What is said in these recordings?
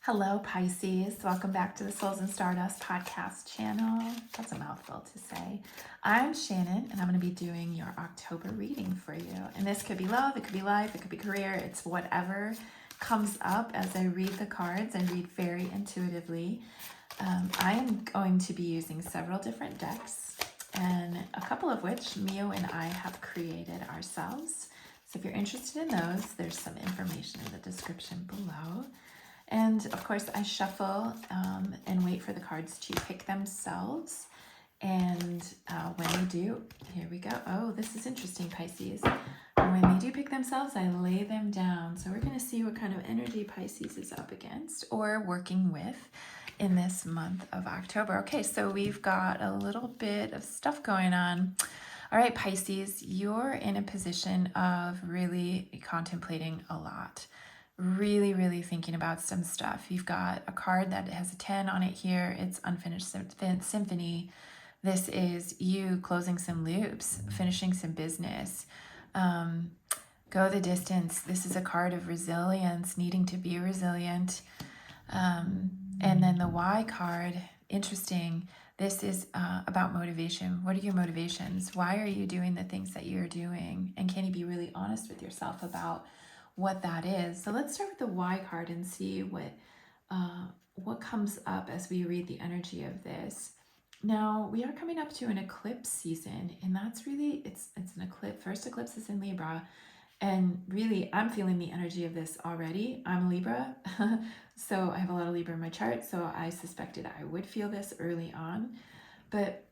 Hello, Pisces. Welcome back to the Souls and Stardust podcast channel. That's a mouthful to say. I'm Shannon, and I'm going to be doing your October reading for you. And this could be love, it could be life, it could be career. It's whatever comes up as I read the cards. I read very intuitively. I am going to be using several different decks, and a couple of which Mio and I have created ourselves. So if you're interested in those, there's some information in the description below. And of course, I shuffle and wait for the cards to pick themselves. And when they do, here we go. Oh, this is interesting, Pisces. When they do pick themselves, I lay them down. So we're going to see what kind of energy Pisces is up against or working with in this month of October. Okay, so we've got a little bit of stuff going on. All right, Pisces, you're in a position of really contemplating a lot. Really thinking about some stuff. You've got a card that has a 10 on it here. It's Unfinished Symphony. This is you closing some loops, finishing some business. Go the distance. This is a card of resilience, needing to be resilient. And then the Y card, interesting. This is about motivation. What are your motivations? Why are you doing the things that you're doing? And can you be really honest with yourself about what that is? So let's start with the Y card and see what comes up as we read the energy of this. Now we are coming up to an eclipse season, and that's really it's an eclipse. First eclipse is in Libra, and really I'm feeling the energy of this already. I'm Libra, so I have a lot of Libra in my chart, so I suspected I would feel this early on, but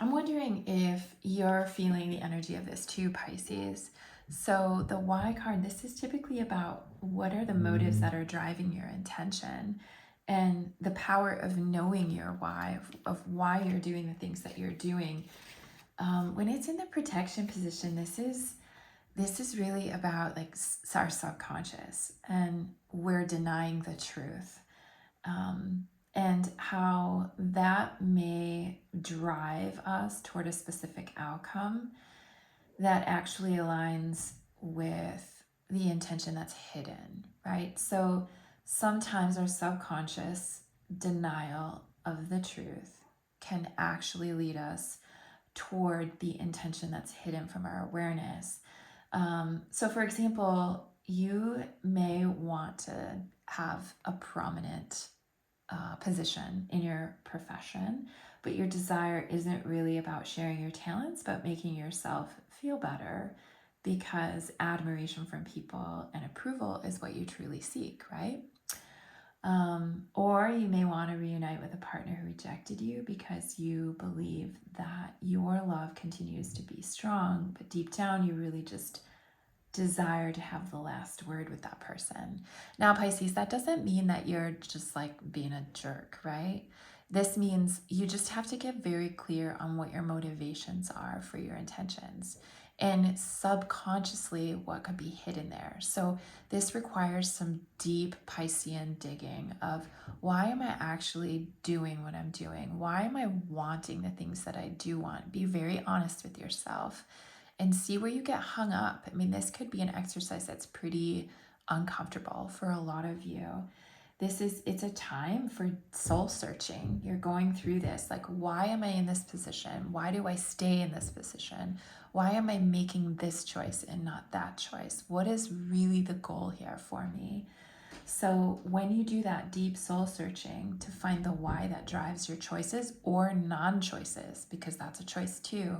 I'm wondering if you're feeling the energy of this too, Pisces. So the Y card, this is typically about what are the motives that are driving your intention and the power of knowing your why, of why you're doing the things that you're doing. When it's in the protection position, this is really about like our subconscious, and we're denying the truth. And how that may drive us toward a specific outcome that actually aligns with the intention that's hidden, right? So sometimes our subconscious denial of the truth can actually lead us toward the intention that's hidden from our awareness. So for example, you may want to have a prominent position in your profession, but your desire isn't really about sharing your talents, but making yourself feel better because admiration from people and approval is what you truly seek, right? Or you may want to reunite with a partner who rejected you because you believe that your love continues to be strong, but deep down you really just desire to have the last word with that person. Now, Pisces, that doesn't mean that you're just like being a jerk, right? This means you just have to get very clear on what your motivations are for your intentions and subconsciously what could be hidden there. So this requires some deep Piscean digging of why am I actually doing what I'm doing? Why am I wanting the things that I do want? Be very honest with yourself and see where you get hung up. I mean, this could be an exercise that's pretty uncomfortable for a lot of you. It's a time for soul searching. You're going through this, like, why am I in this position? Why do I stay in this position? Why am I making this choice and not that choice? What is really the goal here for me? So when you do that deep soul searching to find the why that drives your choices or non-choices, because that's a choice too,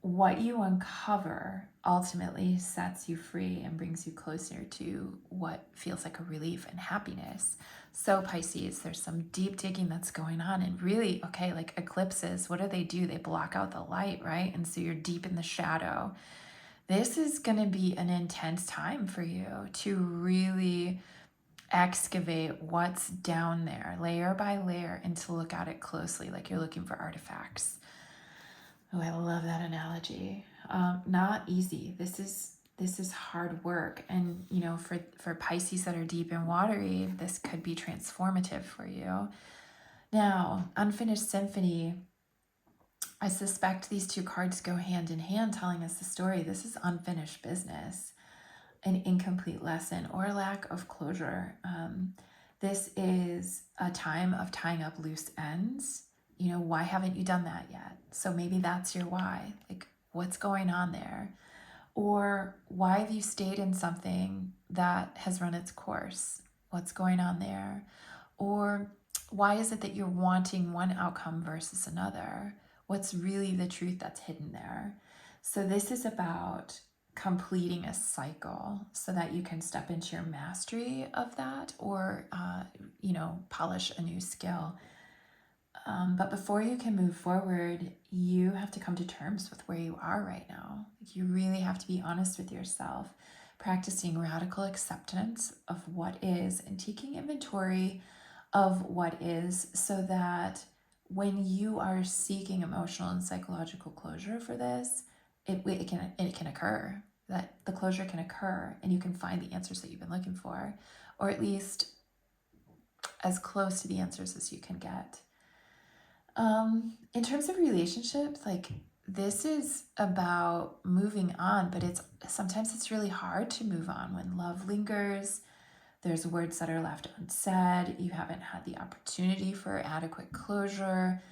what you uncover ultimately sets you free and brings you closer to what feels like a relief and happiness. So Pisces, there's some deep digging that's going on, and really, okay, like eclipses, what do? They block out the light, right? And so you're deep in the shadow. This is going to be an intense time for you to really excavate what's down there layer by layer and to look at it closely, like you're looking for artifacts. Oh, I love that analogy. Not easy. This is hard work, and for Pisces that are deep and watery, this could be transformative for you. Now, Unfinished Symphony. I suspect these two cards go hand in hand, telling us the story. This is unfinished business. an incomplete lesson or lack of closure. This is a time of tying up loose ends. You know, why haven't you done that yet? So maybe that's your why. Like, what's going on there? Or why have you stayed in something that has run its course? What's going on there? Or why is it that you're wanting one outcome versus another? What's really the truth that's hidden there? So this is about completing a cycle so that you can step into your mastery of that, or polish a new skill. But before you can move forward, you have to come to terms with where you are right now. You really have to be honest with yourself, practicing radical acceptance of what is and taking inventory of what is, so that when you are seeking emotional and psychological closure for this, it can occur, that the closure can occur and you can find the answers that you've been looking for, or at least as close to the answers as you can get. In terms of relationships, like, this is about moving on, but sometimes it's really hard to move on when love lingers. There's words that are left unsaid. You haven't had the opportunity for adequate closure.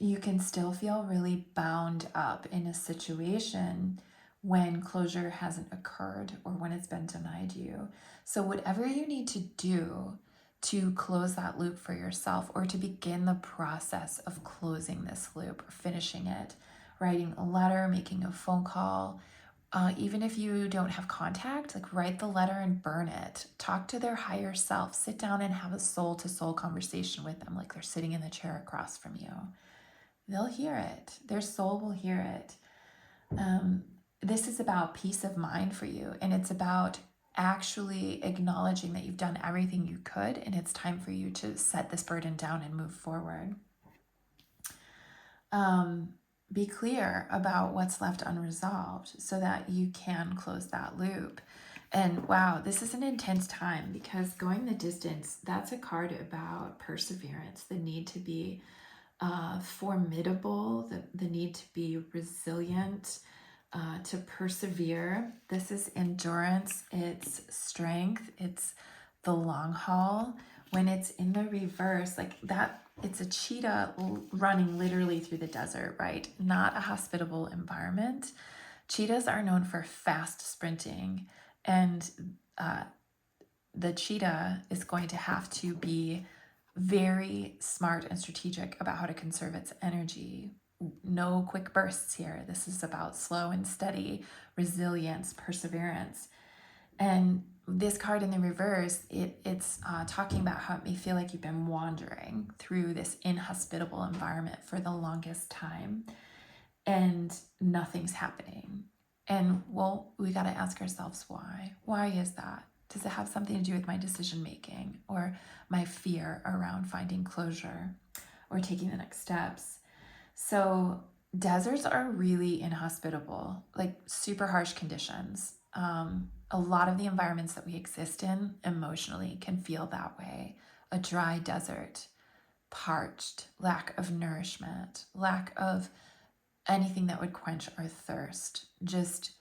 You can still feel really bound up in a situation when closure hasn't occurred or when it's been denied you. So whatever you need to do to close that loop for yourself, or to begin the process of closing this loop or finishing it, writing a letter, making a phone call, even if you don't have contact, like, write the letter and burn it. Talk to their higher self. Sit down and have a soul-to-soul conversation with them, like they're sitting in the chair across from you. They'll hear it. Their soul will hear it. This is about peace of mind for you, and it's about actually acknowledging that you've done everything you could, and it's time for you to set this burden down and move forward. Be clear about what's left unresolved so that you can close that loop. And wow, this is an intense time, because going the distance, that's a card about perseverance, the need to be formidable, the need to be resilient, to persevere. This is endurance, it's strength, it's the long haul. When it's in the reverse, like that, it's a cheetah running literally through the desert, right? Not a hospitable environment. Cheetahs are known for fast sprinting, and the cheetah is going to have to be very smart and strategic about how to conserve its energy. No quick bursts here. This is about slow and steady resilience, perseverance. And this card in the reverse, it's talking about how it may feel like you've been wandering through this inhospitable environment for the longest time and nothing's happening. And well, we got to ask ourselves why. Why is that? Does it have something to do with my decision making, or my fear around finding closure or taking the next steps? So deserts are really inhospitable, like super harsh conditions. A lot of the environments that we exist in emotionally can feel that way. A dry desert, parched, lack of nourishment, lack of anything that would quench our thirst, just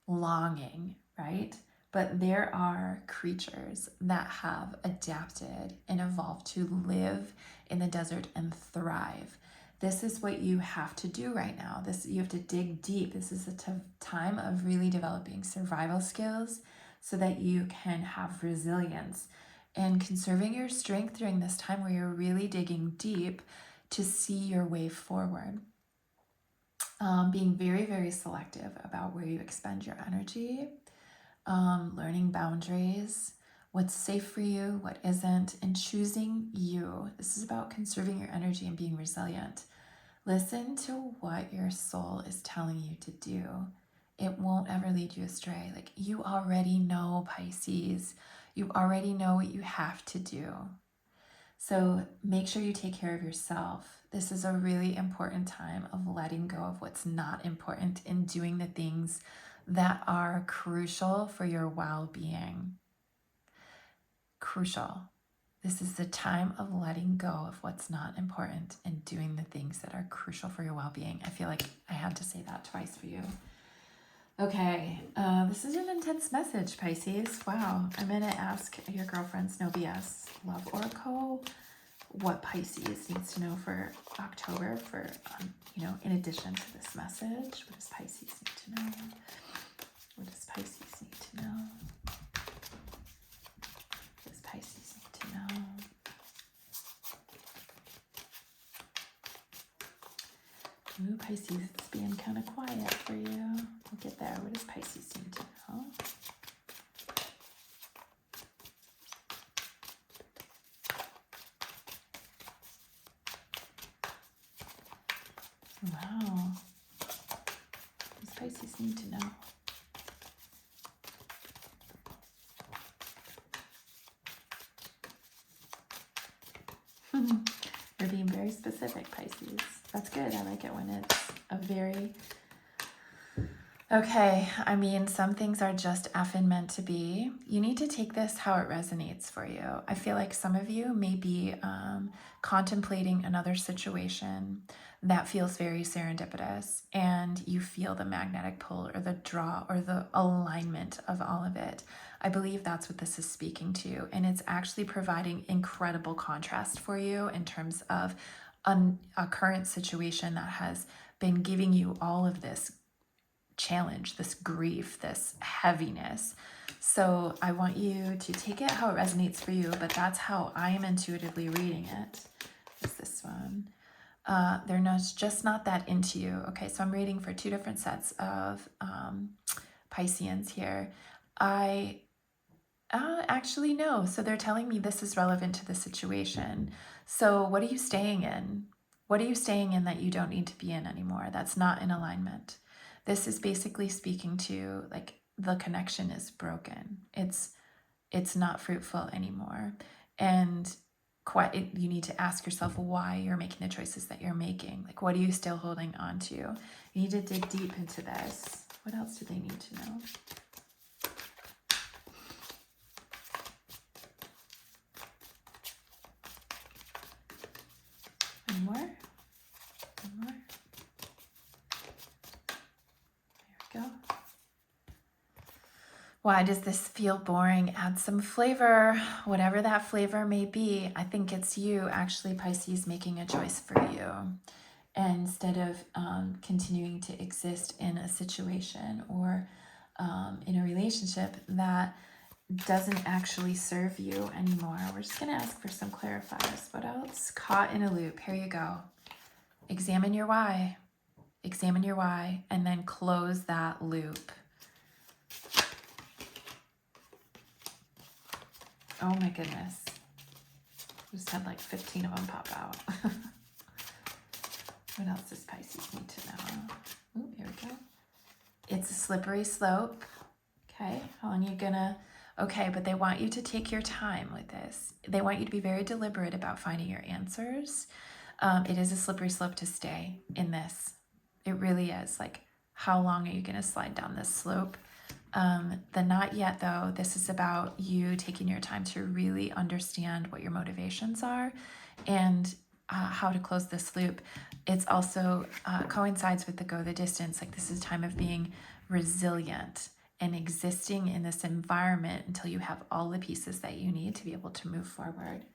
longing, right? But there are creatures that have adapted and evolved to live in the desert and thrive. This is what you have to do right now. You have to dig deep. This is a time of really developing survival skills so that you can have resilience and conserving your strength during this time where you're really digging deep to see your way forward. Being very, very selective about where you expend your energy, learning boundaries, what's safe for you, what isn't, and choosing you. This is about conserving your energy and being resilient. Listen to what your soul is telling you to do. It won't ever lead you astray. Like, you already know, Pisces. You already know what you have to do. So make sure you take care of yourself. This is a really important time of letting go of what's not important and doing the things that are crucial for your well-being. Crucial. This is the time of letting go of what's not important and doing the things that are crucial for your well-being. I feel like I had to say that twice for you. Okay, this is an intense message, Pisces. Wow, I'm going to ask your girlfriend's No BS Love Oracle what Pisces needs to know for October for, in addition to this message. What does Pisces need to know? What does Pisces need to know? What does Pisces need to know? Ooh, Pisces, it's being kind of quiet for you. We'll get there. What does Pisces need to know? Wow. What does Pisces need to know? You're being very specific, Pisces. That's good. I like it when it's a very... Okay, I mean, some things are just effing meant to be. You need to take this how it resonates for you. I feel like some of you may be contemplating another situation that feels very serendipitous, and you feel the magnetic pull or the draw or the alignment of all of it. I believe that's what this is speaking to, and it's actually providing incredible contrast for you in terms of a current situation that has been giving you all of this challenge, this grief, this heaviness. So I want you to take it how it resonates for you, but that's how I am intuitively reading it. What's this one? They're just not that into you. Okay, so I'm reading for two different sets of Pisceans here. I actually no. So they're telling me this is relevant to the situation. So what are you staying in? What are you staying in that you don't need to be in anymore? That's not in alignment. This is basically speaking to like the connection is broken. It's not fruitful anymore. And you need to ask yourself why you're making the choices that you're making. Like, what are you still holding on to? You need to dig deep into this. What else do they need to know? One more. One more. There we go. Why does this feel boring? Add some flavor, whatever that flavor may be. I think it's you, actually, Pisces, making a choice for you. And instead of continuing to exist in a situation or in a relationship that doesn't actually serve you anymore. We're just going to ask for some clarifiers. What else? Caught in a loop. Here you go. Examine your why. Examine your why, and then close that loop. Oh my goodness. Just had like 15 of them pop out. What else does Pisces need to know? Oh, here we go. It's a slippery slope. Okay, how long are you gonna... Okay, but they want you to take your time with this. They want you to be very deliberate about finding your answers. It is a slippery slope to stay in this. It really is. Like, how long are you gonna slide down this slope? The not yet, though, this is about you taking your time to really understand what your motivations are and how to close this loop. It's also coincides with the go the distance. Like, this is a time of being resilient and existing in this environment until you have all the pieces that you need to be able to move forward.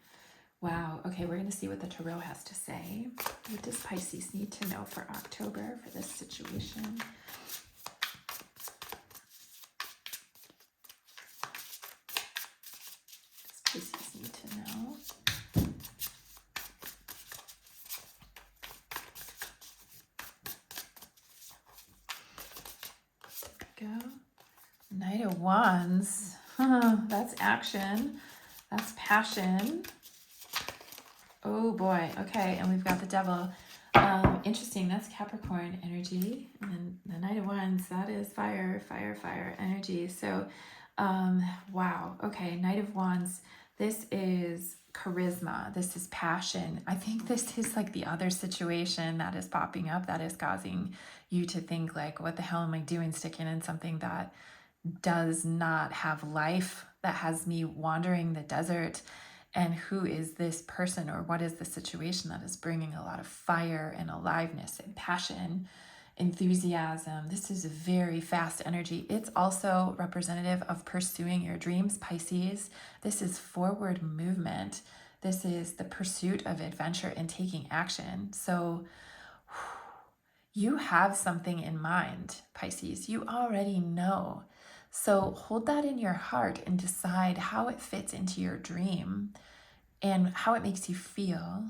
Wow. Okay, we're going to see what the Tarot has to say. What does Pisces need to know for October for this situation? Pisces need to know. Go. Knight of Wands. That's action. That's passion. Oh boy. Okay, and we've got the Devil. Interesting. That's Capricorn energy. And then the Knight of Wands, that is fire, fire, fire energy. So, wow. Okay, Knight of Wands. This is charisma. This is passion. I think this is like the other situation that is popping up that is causing you to think like, what the hell am I doing sticking in something that does not have life, that has me wandering the desert? And who is this person, or what is the situation that is bringing a lot of fire and aliveness and passion enthusiasm. This is a very fast energy. It's also representative of pursuing your dreams, Pisces. This is forward movement. This is the pursuit of adventure and taking action. So you have something in mind, Pisces. You already know. So hold that in your heart and decide how it fits into your dream and how it makes you feel,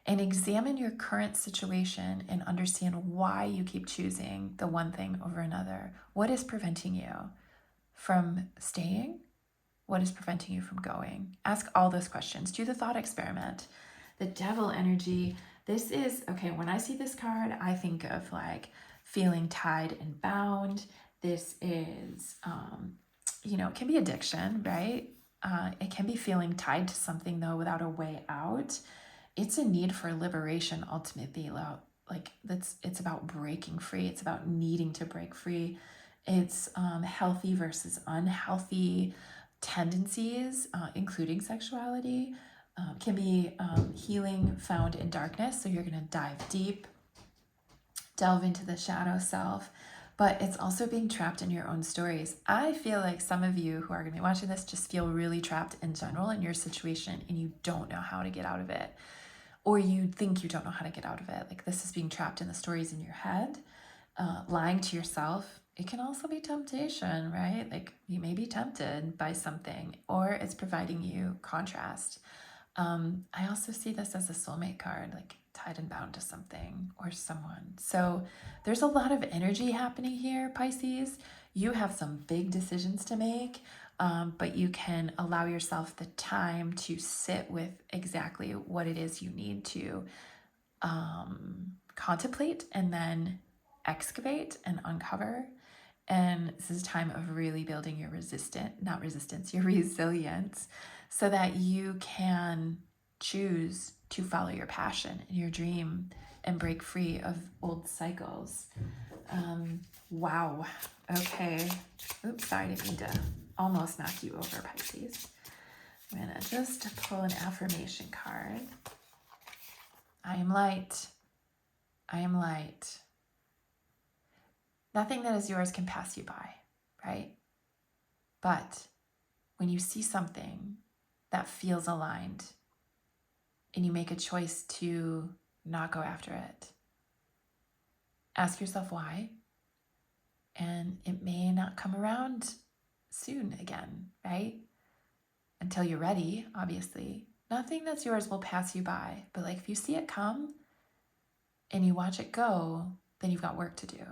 and examine your current situation and understand why you keep choosing the one thing over another. What is preventing you from staying? What is preventing you from going? Ask all those questions. Do the thought experiment. The devil energy, this is, okay, when I see this card, I think of like feeling tied and bound. This is, it can be addiction, right? It can be feeling tied to something though without a way out. It's a need for liberation ultimately. It's about breaking free. It's about needing to break free. It's healthy versus unhealthy tendencies, including sexuality. Can be healing found in darkness. So you're going to dive deep, delve into the shadow self, but it's also being trapped in your own stories. I feel like some of you who are going to be watching this just feel really trapped in general in your situation and you don't know how to get out of it. Or you think you don't know how to get out of it. Like this is being trapped in the stories in your head, lying to yourself. It can also be temptation, right? Like you may be tempted by something, or it's providing you contrast. I also see this as a soulmate card, like tied and bound to something or someone. So there's a lot of energy happening here, Pisces. You have some big decisions to make, but you can allow yourself the time to sit with exactly what it is you need to contemplate and then excavate and uncover. And this is a time of really building your your resilience, so that you can choose to follow your passion and your dream and break free of old cycles. Wow. Okay. Oops, sorry, I didn't mean to almost knock you over, Pisces. I'm going to just pull an affirmation card. I am light. I am light. Nothing that is yours can pass you by, right? But when you see something that feels aligned and you make a choice to not go after it, ask yourself why. And it may not come around soon again, right? Until you're ready, obviously. Nothing that's yours will pass you by. But like if you see it come and you watch it go, then you've got work to do.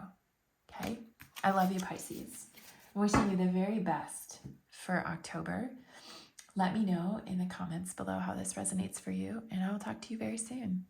Okay? I love you, Pisces. I'm wishing you the very best for October. Let me know in the comments below how this resonates for you, and I will talk to you very soon.